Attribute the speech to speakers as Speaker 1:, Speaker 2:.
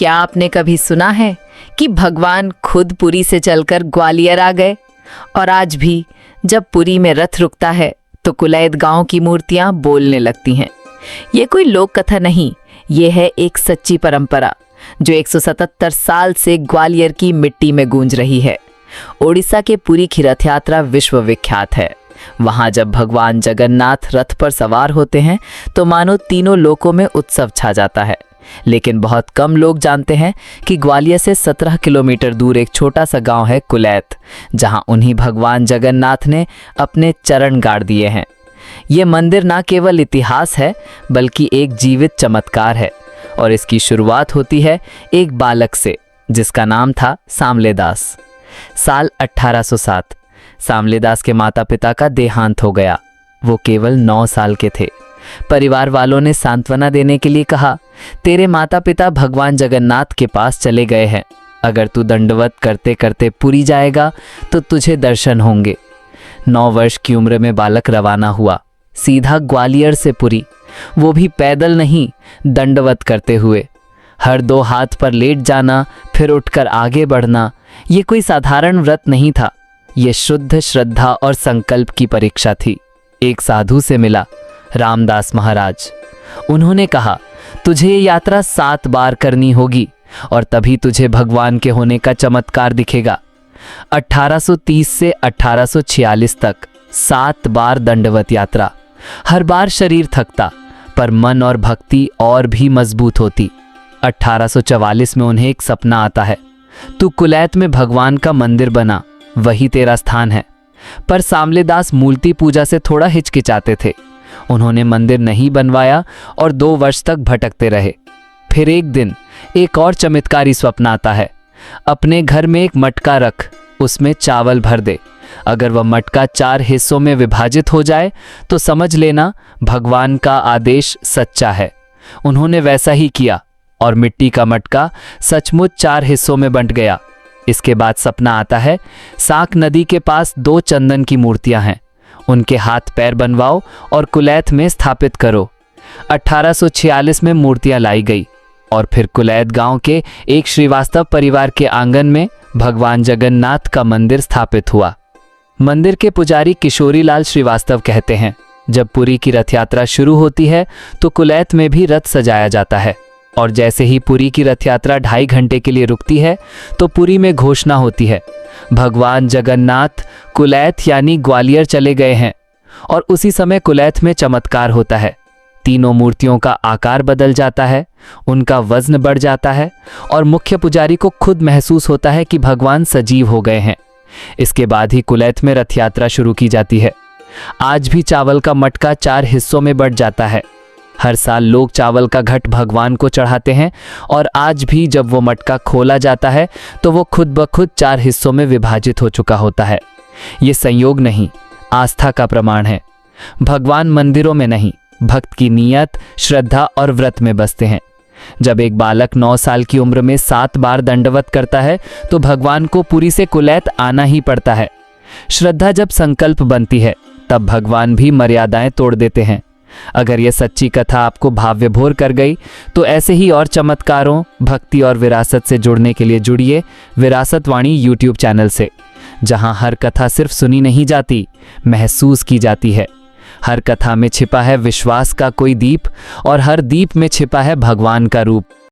Speaker 1: क्या आपने कभी सुना है कि भगवान खुद पुरी से चलकर ग्वालियर आ गए? और आज भी जब पुरी में रथ रुकता है तो कुलैत गांव की मूर्तियां बोलने लगती हैं। ये कोई लोक कथा नहीं, ये है एक सच्ची परंपरा जो 177 साल से ग्वालियर की मिट्टी में गूंज रही है। ओडिशा के पुरी की रथ यात्रा विश्व विख्यात है। वहां जब भगवान जगन्नाथ रथ पर सवार होते हैं तो मानो तीनों लोकों में उत्सव छा जाता है। लेकिन बहुत कम लोग जानते हैं कि ग्वालियर से 17 किलोमीटर दूर एक छोटा सा गांव है कुलैत, जहां उन्हीं भगवान जगन्नाथ ने अपने चरण गाड़ दिए हैं। ये मंदिर ना केवल इतिहास है बल्कि एक जीवित चमत्कार है। और इसकी शुरुआत होती है एक बालक से जिसका नाम था सांवलेदास। साल 1807 सांवलेदास के माता पिता का देहांत हो गया। वो केवल 9 साल के थे। परिवार वालों ने सांत्वना देने के लिए कहा, तेरे माता पिता भगवान जगन्नाथ के पास चले गए हैं। अगर तू दंडवत करते करते पुरी जाएगा तो तुझे दर्शन होंगे। 9 वर्ष की उम्र में बालक रवाना हुआ, सीधा ग्वालियर से पुरी, वो भी पैदल नहीं, दंडवत करते हुए। हर 2 हाथ पर लेट जाना, फिर उठकर आगे बढ़ना। ये कोई साधारण व्रत नहीं था, ये शुद्ध श्रद्धा और संकल्प की परीक्षा थी। एक साधु से मिला, रामदास महाराज। उन्होंने कहा, तुझे ये यात्रा 7 बार करनी होगी और तभी तुझे भगवान के होने का चमत्कार दिखेगा। 1830 से 1846 तक 7 बार दंडवत यात्रा। हर बार शरीर थकता पर मन और भक्ति और भी मजबूत होती। 1844 में उन्हें एक सपना आता है, तू कुलैत में भगवान का मंदिर बना, वही तेरा स्थान है। पर सांवलेदास मूर्ति पूजा से थोड़ा हिचकिचाते थे। उन्होंने मंदिर नहीं बनवाया और 2 वर्ष तक भटकते रहे। फिर एक दिन एक और चमत्कारी स्वप्न आता है, अपने घर में एक मटका रख, उसमें चावल भर दे। अगर वह मटका 4 हिस्सों में विभाजित हो जाए तो समझ लेना भगवान का आदेश सच्चा है। उन्होंने वैसा ही किया और मिट्टी का मटका सचमुच 4 हिस्सों में बंट गया। इसके बाद सपना आता है, साक नदी के पास 2 चंदन की मूर्तियां हैं, उनके हाथ पैर बनवाओ और कुलैत में स्थापित करो। 1846 में मूर्तियां लाई गई और फिर कुलैत गांव के एक श्रीवास्तव परिवार के आंगन में भगवान जगन्नाथ का मंदिर स्थापित हुआ। मंदिर के पुजारी किशोरीलाल श्रीवास्तव कहते हैं, जब पुरी की रथ यात्रा शुरू होती है तो कुलैत में भी रथ सजाया जाता है और जैसे ही पुरी की रथ यात्रा 2.5 घंटे के लिए रुकती है तो पुरी में घोषणा होती है, भगवान जगन्नाथ कुलैत यानी ग्वालियर चले गए हैं। और उसी समय कुलैत में चमत्कार होता है। तीनों मूर्तियों का आकार बदल जाता है, उनका वजन बढ़ जाता है और मुख्य पुजारी को खुद महसूस होता है कि भगवान सजीव हो गए हैं। इसके बाद ही कुलैत में रथ यात्रा शुरू की जाती है। आज भी चावल का मटका 4 हिस्सों में बंट जाता है। हर साल लोग चावल का घट भगवान को चढ़ाते हैं और आज भी जब वो मटका खोला जाता है तो वो खुद ब खुद 4 हिस्सों में विभाजित हो चुका होता है। ये संयोग नहीं, आस्था का प्रमाण है। भगवान मंदिरों में नहीं, भक्त की नियत, श्रद्धा और व्रत में बसते हैं। जब एक बालक 9 साल की उम्र में 7 बार दंडवत करता है तो भगवान को पुरी से कुलैत आना ही पड़ता है। श्रद्धा जब संकल्प बनती है तब भगवान भी मर्यादाएं तोड़ देते हैं। अगर यह सच्ची कथा आपको भाव विभोर कर गई तो ऐसे ही और चमत्कारों, भक्ति और विरासत से जुड़ने के लिए जुड़िए विरासत वाणी YouTube चैनल से, जहां हर कथा सिर्फ सुनी नहीं जाती, महसूस की जाती है। हर कथा में छिपा है विश्वास का कोई दीप और हर दीप में छिपा है भगवान का रूप।